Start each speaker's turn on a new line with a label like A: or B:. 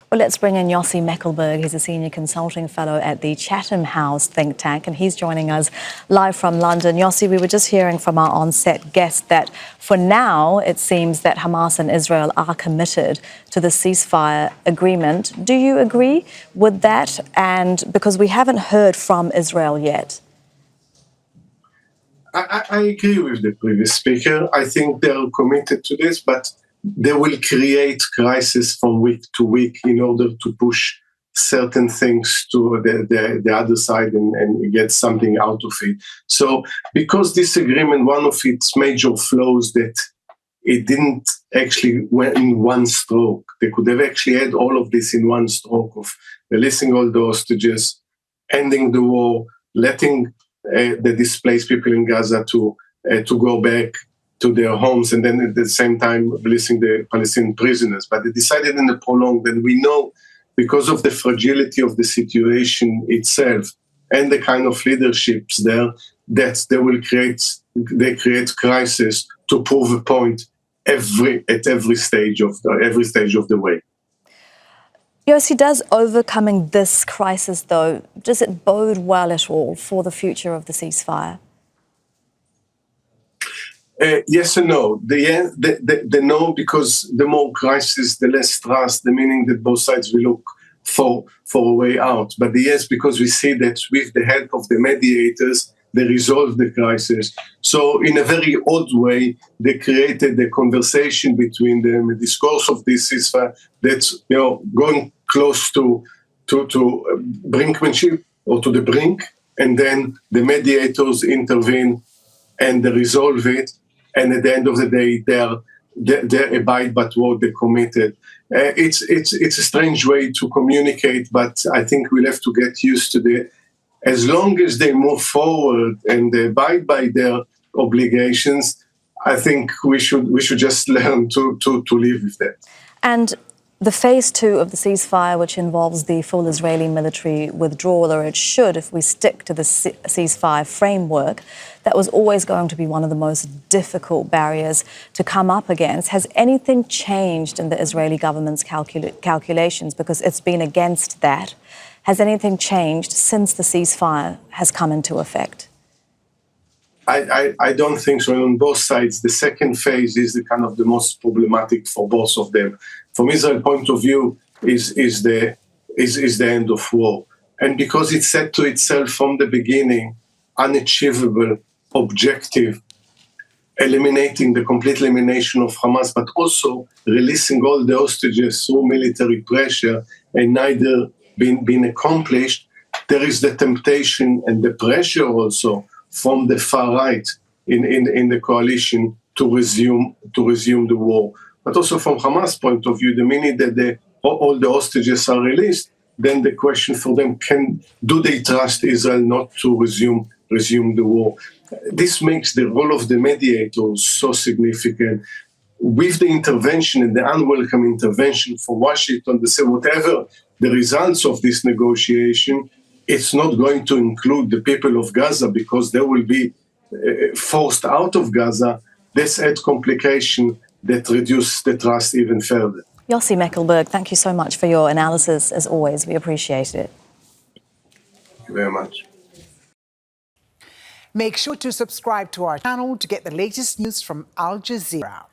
A: Well, let's bring in Yossi Mekelberg. He's a senior consulting fellow at the Chatham House think tank, and he's joining us live from London. Yossi, we were just hearing from our on-set guest that for now it seems that Hamas and Israel are committed to the ceasefire agreement. Do you agree with that? And because we haven't heard from Israel yet.
B: I agree with the previous speaker. I think they are committed to this, but they will create crisis from week to week in order to push certain things to the other side and get something out of it. So because this agreement, one of its major flaws that it didn't actually went in one stroke. They could have actually had all of this in one stroke of releasing all the hostages, ending the war, letting the displaced people in Gaza to go back to their homes, and then at the same time releasing the Palestinian prisoners. But they decided in the prolonged, and we know because of the fragility of the situation itself and the kind of leaderships there, that they create crisis to prove a point at every stage of the way.
A: Yossi, does overcoming this crisis, though, does it bode well at all for the future of the ceasefire?
B: Yes and no. The no, because the more crisis, the less trust, the meaning that both sides will look for a way out. But the yes, because we see that with the help of the mediators, they resolve the crisis. So in a very odd way, they created a conversation between them, a discourse of this ceasefire that's going close to brinkmanship or to the brink, and then the mediators intervene and they resolve it. And at the end of the day, they abide by what they committed. It's a strange way to communicate, but I think we'll have to get used to it. As long as they move forward and they abide by their obligations, I think we should just learn to live with that.
A: And the phase 2 of the ceasefire, which involves the full Israeli military withdrawal, or it should, if we stick to the ceasefire framework, that was always going to be one of the most difficult barriers to come up against. Has anything changed in the Israeli government's calculations? Because it's been against that. Has anything changed since the ceasefire has come into effect?
B: I don't think so. On both sides, the second phase is the kind of the most problematic for both of them. From Israel's point of view, is the end of war, and because it set to itself from the beginning unachievable objective, eliminating the complete elimination of Hamas, but also releasing all the hostages through military pressure, and neither been accomplished. There is the temptation and the pressure also from the far right in the coalition to resume the war. But also from Hamas' point of view, the minute that all the hostages are released, then the question for them, do they trust Israel not to resume the war? This makes the role of the mediators so significant. With the intervention and the unwelcome intervention from Washington, they say whatever the results of this negotiation, it's not going to include the people of Gaza because they will be forced out of Gaza. This adds complication that reduce the trust even further.
A: Yossi Mekelberg, thank you so much for your analysis, as always. We appreciate it.
B: Thank you very much.
C: Make sure to subscribe to our channel to get the latest news from Al Jazeera.